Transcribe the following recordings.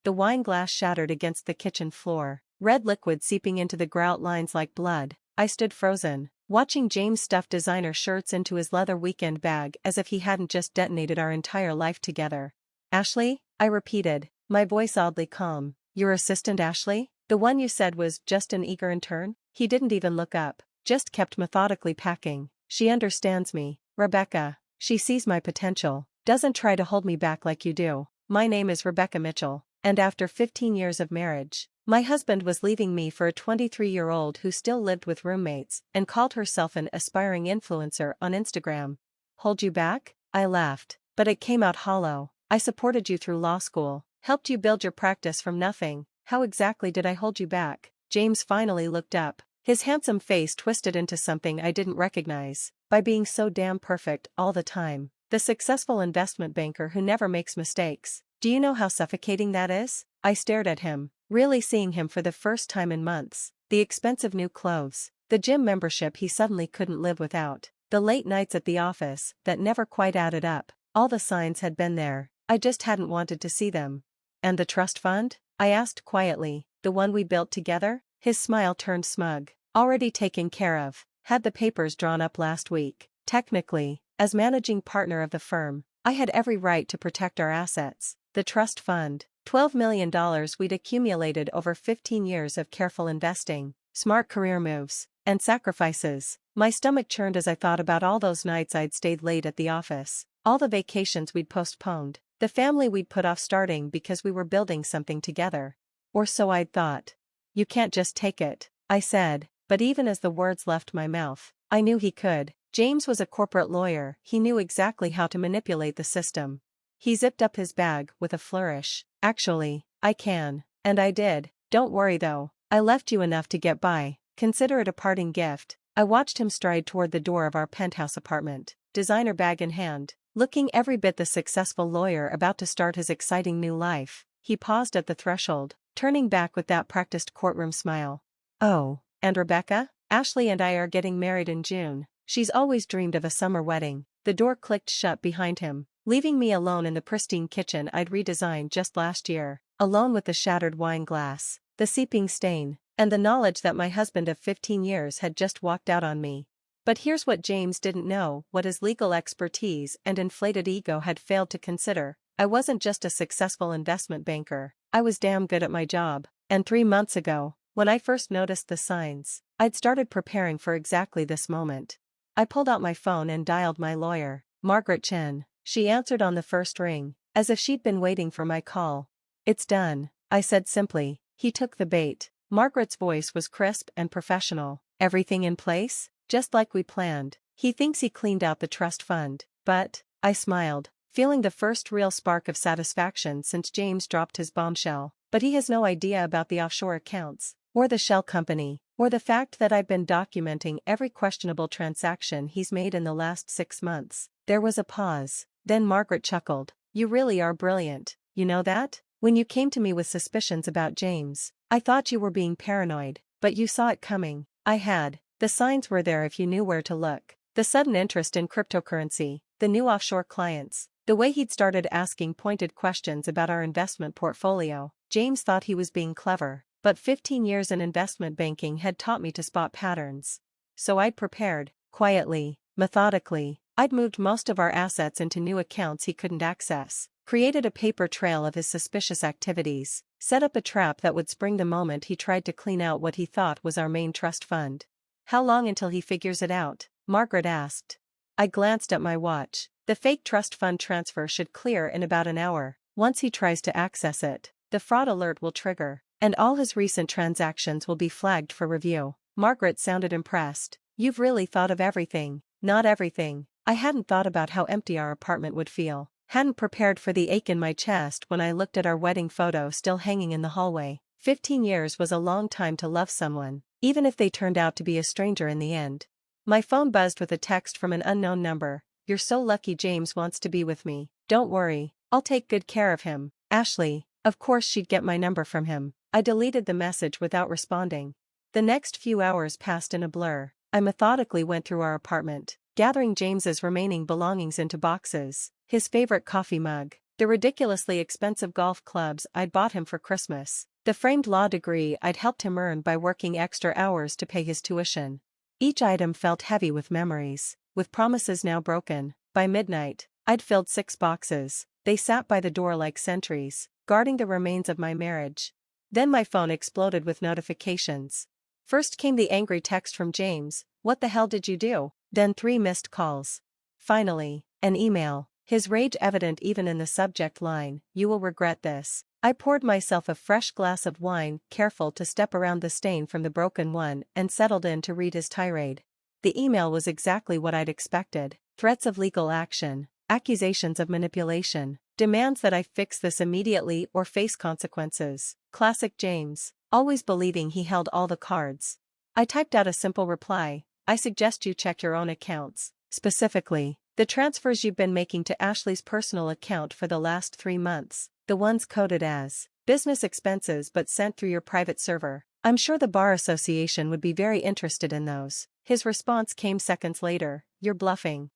the wine glass shattered against the kitchen floor, red liquid seeping into the grout lines like blood. I stood frozen, watching James stuff designer shirts into his leather weekend bag as if he hadn't just detonated our entire life together. "Ashley?" I repeated, my voice oddly calm. "Your assistant Ashley? The one you said was just an eager intern?" He didn't even look up, just kept methodically packing. "She understands me, Rebecca. She sees my potential, doesn't try to hold me back like you do. My name is Rebecca Mitchell, and after 15 years of marriage, my husband was leaving me for a 23-year-old who still lived with roommates and called herself an aspiring influencer on Instagram." "Hold you back?" I laughed, but it came out hollow. "I supported you through law school, helped you build your practice from nothing. How exactly did I hold you back?" James finally looked up, his handsome face twisted into something I didn't recognize. "By being so damn perfect all the time. The successful investment banker who never makes mistakes. Do you know how suffocating that is?" I stared at him, really seeing him for the first time in months. The expensive new clothes, the gym membership he suddenly couldn't live without, the late nights at the office that never quite added up. All the signs had been there, I just hadn't wanted to see them. "And the trust fund?" I asked quietly. "The one we built together?" His smile turned smug. "Already taken care of. Had the papers drawn up last week. Technically, as managing partner of the firm, I had every right to protect our assets. The trust fund, $12 million we'd accumulated over 15 years of careful investing, smart career moves, and sacrifices." My stomach churned as I thought about all those nights I'd stayed late at the office, all the vacations we'd postponed, the family we'd put off starting because we were building something together. Or so I'd thought. "You can't just take it," I said, but even as the words left my mouth, I knew he could. James was a corporate lawyer, he knew exactly how to manipulate the system. He zipped up his bag with a flourish. "Actually, I can. And I did. Don't worry though, I left you enough to get by. Consider it a parting gift." I watched him stride toward the door of our penthouse apartment, designer bag in hand, looking every bit the successful lawyer about to start his exciting new life. He paused at the threshold, turning back with that practiced courtroom smile. "Oh, and Rebecca? Ashley and I are getting married in June. She's always dreamed of a summer wedding." The door clicked shut behind him, leaving me alone in the pristine kitchen I'd redesigned just last year, alone with the shattered wine glass, the seeping stain, and the knowledge that my husband of 15 years had just walked out on me. But here's what James didn't know, what his legal expertise and inflated ego had failed to consider. I wasn't just a successful investment banker, I was damn good at my job. And 3 months ago, when I first noticed the signs, I'd started preparing for exactly this moment. I pulled out my phone and dialed my lawyer, Margaret Chen. She answered on the first ring, as if she'd been waiting for my call. "It's done," I said simply. He took the bait. Margaret's voice was crisp and professional. "Everything in place? Just like we planned. He thinks he cleaned out the trust fund, but..." I smiled, feeling the first real spark of satisfaction since James dropped his bombshell. "But he has no idea about the offshore accounts, or the shell company, or the fact that I've been documenting every questionable transaction he's made in the last 6 months." There was a pause, then Margaret chuckled. "You really are brilliant, you know that? When you came to me with suspicions about James, I thought you were being paranoid, but you saw it coming." I had. The signs were there if you knew where to look. The sudden interest in cryptocurrency, the new offshore clients, the way he'd started asking pointed questions about our investment portfolio. James thought he was being clever, but 15 years in investment banking had taught me to spot patterns. So I'd prepared, quietly, methodically. I'd moved most of our assets into new accounts he couldn't access, created a paper trail of his suspicious activities, set up a trap that would spring the moment he tried to clean out what he thought was our main trust fund. "How long until he figures it out?" Margaret asked. I glanced at my watch. "The fake trust fund transfer should clear in about an hour. Once he tries to access it, the fraud alert will trigger, and all his recent transactions will be flagged for review." Margaret sounded impressed. "You've really thought of everything." "Not everything. I hadn't thought about how empty our apartment would feel. Hadn't prepared for the ache in my chest when I looked at our wedding photo still hanging in the hallway. 15 years was a long time to love someone, even if they turned out to be a stranger in the end. My phone buzzed with a text from an unknown number. "You're so lucky James wants to be with me. Don't worry, I'll take good care of him. Ashley." Of course she'd get my number from him. I deleted the message without responding. The next few hours passed in a blur. I methodically went through our apartment, gathering James's remaining belongings into boxes, his favorite coffee mug, The ridiculously expensive golf clubs I'd bought him for Christmas. The framed law degree I'd helped him earn by working extra hours to pay his tuition. Each item felt heavy with memories, with promises now broken. By midnight, I'd filled 6 boxes. They sat by the door like sentries, guarding the remains of my marriage. Then my phone exploded with notifications. First came the angry text from James, "What the hell did you do?" Then 3 missed calls. Finally, an email, his rage evident even in the subject line, "You will regret this." I poured myself a fresh glass of wine, careful to step around the stain from the broken one, and settled in to read his tirade. The email was exactly what I'd expected: threats of legal action, accusations of manipulation, demands that I fix this immediately or face consequences. Classic James, always believing he held all the cards. I typed out a simple reply: "I suggest you check your own accounts, specifically the transfers you've been making to Ashley's personal account for the last 3 months. The ones coded as business expenses but sent through your private server. I'm sure the Bar Association would be very interested in those." His response came seconds later: "You're bluffing."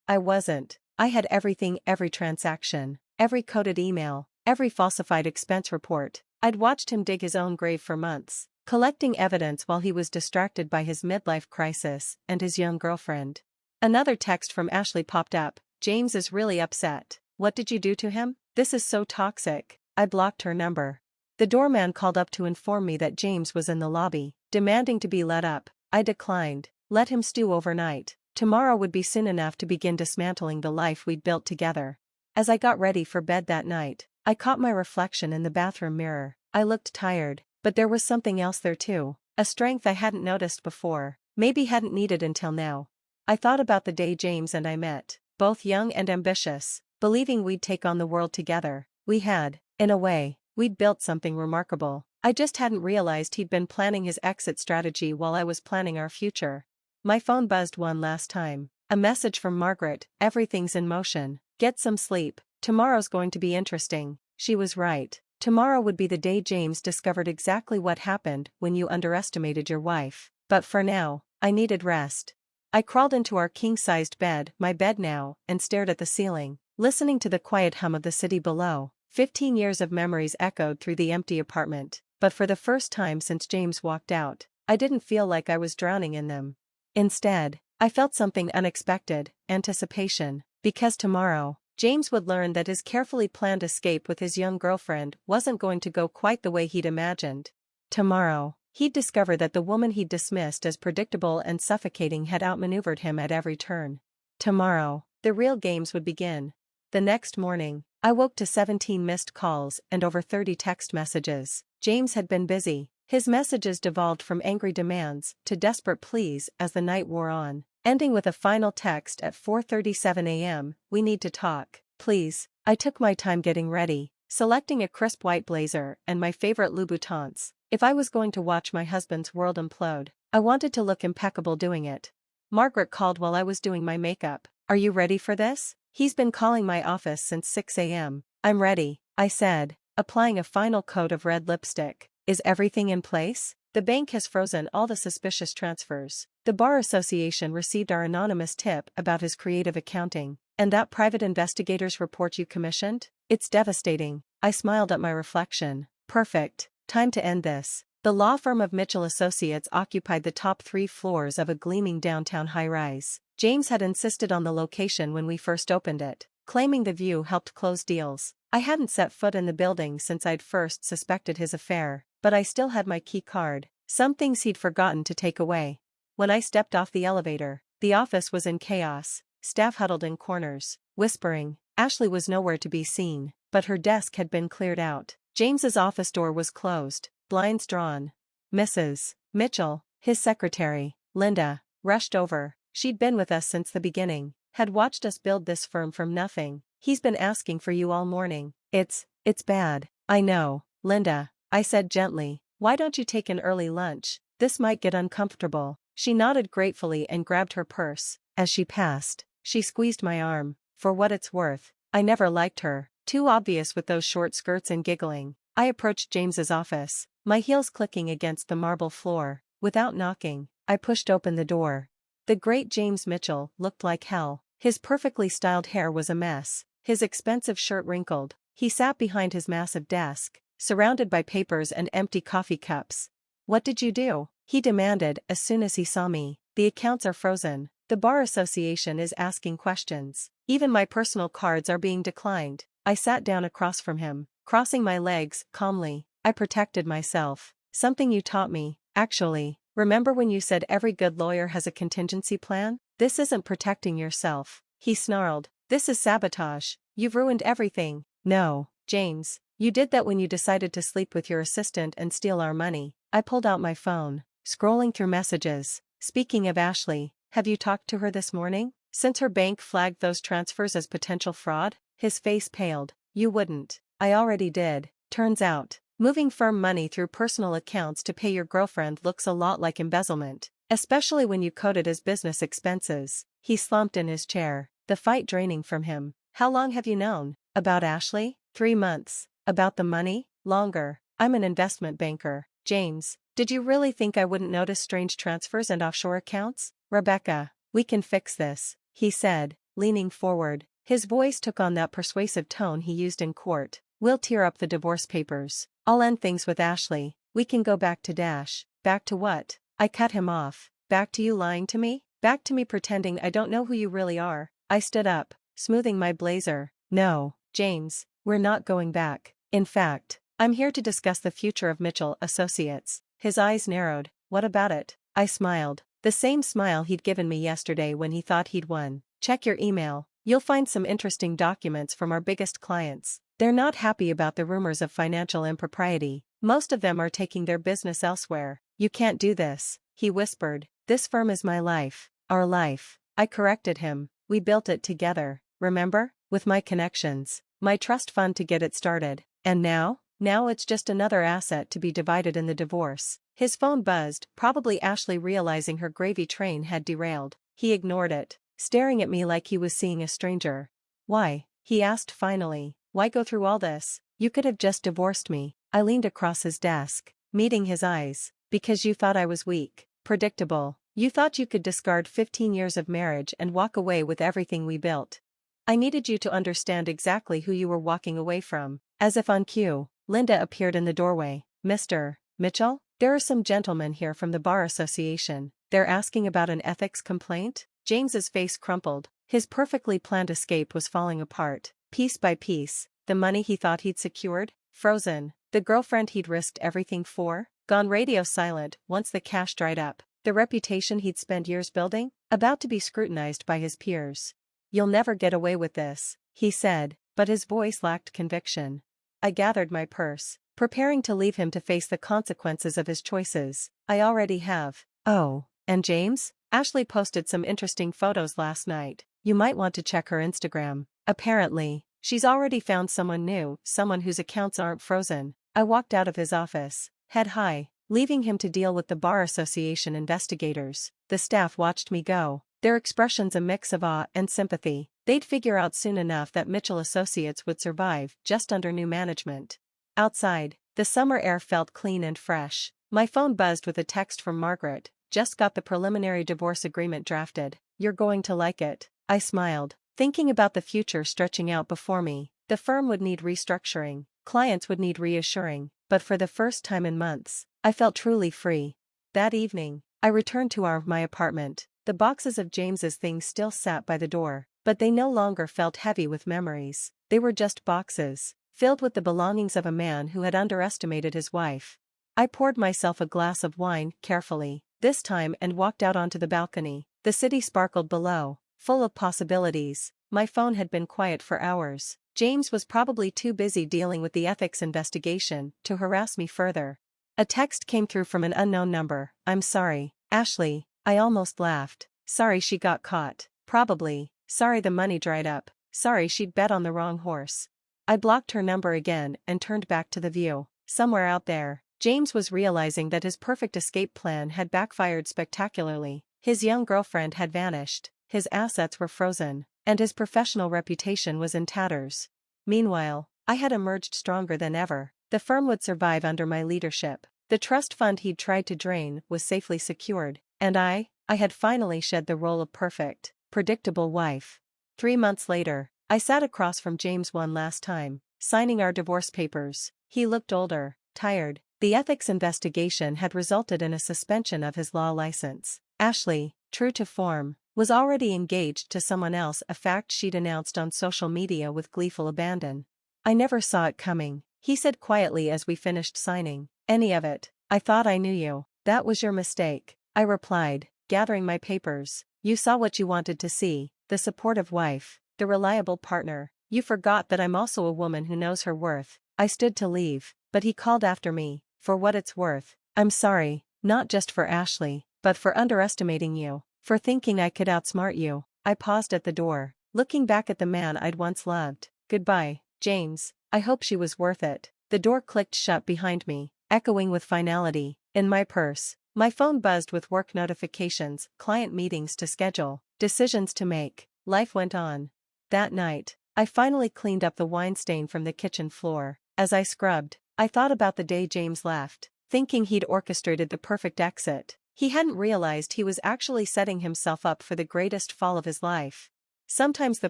I wasn't. I had everything, every transaction, every coded email, every falsified expense report. I'd watched him dig his own grave for months, collecting evidence while he was distracted by his midlife crisis and his young girlfriend. Another text from Ashley popped up: "James is really upset. What did you do to him? This is so toxic." I blocked her number. The doorman called up to inform me that James was in the lobby, demanding to be let up. I declined. Let him stew overnight. Tomorrow would be soon enough to begin dismantling the life we'd built together. As I got ready for bed that night, I caught my reflection in the bathroom mirror. I looked tired, but there was something else there too, a strength I hadn't noticed before, maybe hadn't needed until now. I thought about the day James and I met, both young and ambitious, believing we'd take on the world together. We had, in a way, we'd built something remarkable. I just hadn't realized he'd been planning his exit strategy while I was planning our future. My phone buzzed one last time. A message from Margaret: "Everything's in motion. Get some sleep. Tomorrow's going to be interesting." She was right. Tomorrow would be the day James discovered exactly what happened when you underestimated your wife. But for now, I needed rest. I crawled into our king-sized bed, my bed now, and stared at the ceiling, listening to the quiet hum of the city below. 15 years of memories echoed through the empty apartment, but for the first time since James walked out, I didn't feel like I was drowning in them. Instead, I felt something unexpected: anticipation. Because tomorrow, James would learn that his carefully planned escape with his young girlfriend wasn't going to go quite the way he'd imagined. Tomorrow, he'd discover that the woman he'd dismissed as predictable and suffocating had outmaneuvered him at every turn. Tomorrow, the real games would begin. The next morning, I woke to 17 missed calls and over 30 text messages. James had been busy. His messages devolved from angry demands to desperate pleas as the night wore on, ending with a final text at 4:37 a.m. "We need to talk, please." I took my time getting ready, selecting a crisp white blazer and my favorite Louboutins. If I was going to watch my husband's world implode, I wanted to look impeccable doing it. Margaret called while I was doing my makeup. "Are you ready for this?" "He's been calling my office since 6 a.m. "I'm ready," I said, applying a final coat of red lipstick. "Is everything in place?" "The bank has frozen all the suspicious transfers. The Bar Association received our anonymous tip about his creative accounting. And that private investigator's report you commissioned? It's devastating." I smiled at my reflection. Perfect. Time to end this. The law firm of Mitchell Associates occupied the top 3 floors of a gleaming downtown high-rise. James had insisted on the location when we first opened it, claiming the view helped close deals. I hadn't set foot in the building since I'd first suspected his affair, but I still had my key card. Some things he'd forgotten to take away. When I stepped off the elevator, the office was in chaos, staff huddled in corners, whispering. Ashley was nowhere to be seen, but her desk had been cleared out. James's office door was closed, blinds drawn. Mrs. Mitchell, his secretary, Linda, rushed over. She'd been with us since the beginning, had watched us build this firm from nothing. "He's been asking for you all morning." It's bad." "I know, Linda," I said gently. "Why don't you take an early lunch? This might get uncomfortable." She nodded gratefully and grabbed her purse. As she passed, she squeezed my arm. For what it's worth, I never liked her. Too obvious with those short skirts and giggling. I approached James's office, my heels clicking against the marble floor. Without knocking, I pushed open the door. The great James Mitchell looked like hell. His perfectly styled hair was a mess, His expensive shirt wrinkled. He sat behind his massive desk, surrounded by papers and empty coffee cups. "What did you do?" he demanded as soon as he saw me. "The accounts are frozen. The Bar Association is asking questions. Even my personal cards are being declined." I sat down across from him, crossing my legs calmly. "I protected myself. Something you taught me, actually. Remember when you said every good lawyer has a contingency plan? This isn't protecting yourself," he snarled. "This is sabotage. You've ruined everything." "No, James. You did that when you decided to sleep with your assistant and steal our money." I pulled out my phone, scrolling through messages. "Speaking of Ashley, have you talked to her this morning? Since her bank flagged those transfers as potential fraud?" His face paled. "You wouldn't." "I already did. Turns out, moving firm money through personal accounts to pay your girlfriend looks a lot like embezzlement, especially when you code it as business expenses." He slumped in his chair, the fight draining from him. "How long have you known?" "About Ashley? 3 months. About the money? Longer. I'm an investment banker." "James, did you really think I wouldn't notice strange transfers and offshore accounts?" "Rebecca, we can fix this," he said, leaning forward. His voice took on that persuasive tone he used in court. "We'll tear up the divorce papers. I'll end things with Ashley. We can go back to Dash." "Back to what?" I cut him off. "Back to you lying to me? Back to me pretending I don't know who you really are." I stood up, smoothing my blazer. "No, James, we're not going back. In fact, I'm here to discuss the future of Mitchell Associates." His eyes narrowed. "What about it?" I smiled. The same smile he'd given me yesterday when he thought he'd won. "Check your email. You'll find some interesting documents from our biggest clients. They're not happy about the rumors of financial impropriety. Most of them are taking their business elsewhere." "You can't do this," he whispered. "This firm is my life. Our life." I corrected him. "We built it together, remember? With my connections, my trust fund to get it started. And now? Now it's just another asset to be divided in the divorce." His phone buzzed, probably Ashley realizing her gravy train had derailed. He ignored it, staring at me like he was seeing a stranger. "Why?" he asked finally. "Why go through all this? You could have just divorced me." I leaned across his desk, meeting his eyes. "Because you thought I was weak, predictable. You thought you could discard 15 years of marriage and walk away with everything we built. I needed you to understand exactly who you were walking away from." As if on cue, Linda appeared in the doorway. "Mr. Mitchell? There are some gentlemen here from the Bar Association. They're asking about an ethics complaint." James's face crumpled. His perfectly planned escape was falling apart, piece by piece. The money he thought he'd secured? Frozen. The girlfriend he'd risked everything for? Gone radio silent once the cash dried up. The reputation he'd spent years building? About to be scrutinized by his peers. "You'll never get away with this," he said, but his voice lacked conviction. I gathered my purse, preparing to leave him to face the consequences of his choices. "I already have." "Oh, and James? Ashley posted some interesting photos last night. You might want to check her Instagram. Apparently, she's already found someone new, someone whose accounts aren't frozen." I walked out of his office, head high, leaving him to deal with the Bar Association investigators. The staff watched me go, their expressions a mix of awe and sympathy. They'd figure out soon enough that Mitchell Associates would survive just under new management. Outside, the summer air felt clean and fresh. My phone buzzed with a text from Margaret. "Just got the preliminary divorce agreement drafted. You're going to like it." I smiled, thinking about the future stretching out before me. The firm would need restructuring, clients would need reassuring, but for the first time in months, I felt truly free. That evening, I returned to my apartment. The boxes of James's things still sat by the door, but they no longer felt heavy with memories. They were just boxes, filled with the belongings of a man who had underestimated his wife. I poured myself a glass of wine, carefully, this time, and walked out onto the balcony. The city sparkled below, full of possibilities. My phone had been quiet for hours. James was probably too busy dealing with the ethics investigation to harass me further. A text came through from an unknown number. "I'm sorry, Ashley." I almost laughed. Sorry she got caught. Probably. Sorry the money dried up. Sorry she'd bet on the wrong horse. I blocked her number again and turned back to the view. Somewhere out there, James was realizing that his perfect escape plan had backfired spectacularly. His young girlfriend had vanished, his assets were frozen, and his professional reputation was in tatters. Meanwhile, I had emerged stronger than ever. The firm would survive under my leadership. The trust fund he'd tried to drain was safely secured, and I had finally shed the role of perfect, predictable wife. 3 months later, I sat across from James one last time, signing our divorce papers. He looked older, tired. The ethics investigation had resulted in a suspension of his law license. Ashley, true to form, was already engaged to someone else, a fact she'd announced on social media with gleeful abandon. I never saw it coming, he said quietly as we finished signing. Any of it. I thought I knew you. That was your mistake, I replied, gathering my papers. You saw what you wanted to see, the supportive wife, the reliable partner. You forgot that I'm also a woman who knows her worth. I stood to leave, but he called after me. For what it's worth, I'm sorry, not just for Ashley, but for underestimating you, for thinking I could outsmart you. I paused at the door, looking back at the man I'd once loved. Goodbye, James, I hope she was worth it. The door clicked shut behind me, echoing with finality. In my purse, my phone buzzed with work notifications, client meetings to schedule, decisions to make. Life went on. That night, I finally cleaned up the wine stain from the kitchen floor. As I scrubbed, I thought about the day James left, thinking he'd orchestrated the perfect exit. He hadn't realized he was actually setting himself up for the greatest fall of his life. Sometimes the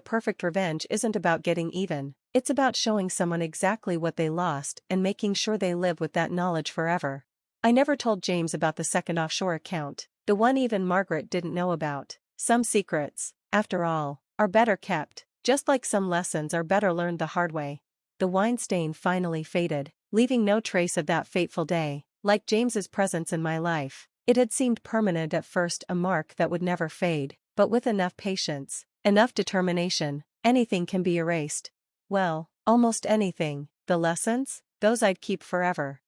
perfect revenge isn't about getting even, it's about showing someone exactly what they lost and making sure they live with that knowledge forever. I never told James about the second offshore account, the one even Margaret didn't know about. Some secrets, after all, are better kept, just like some lessons are better learned the hard way. The wine stain finally faded, leaving no trace of that fateful day. Like James's presence in my life, it had seemed permanent at first, a mark that would never fade, but with enough patience, enough determination, anything can be erased. Well, almost anything. The lessons? Those I'd keep forever.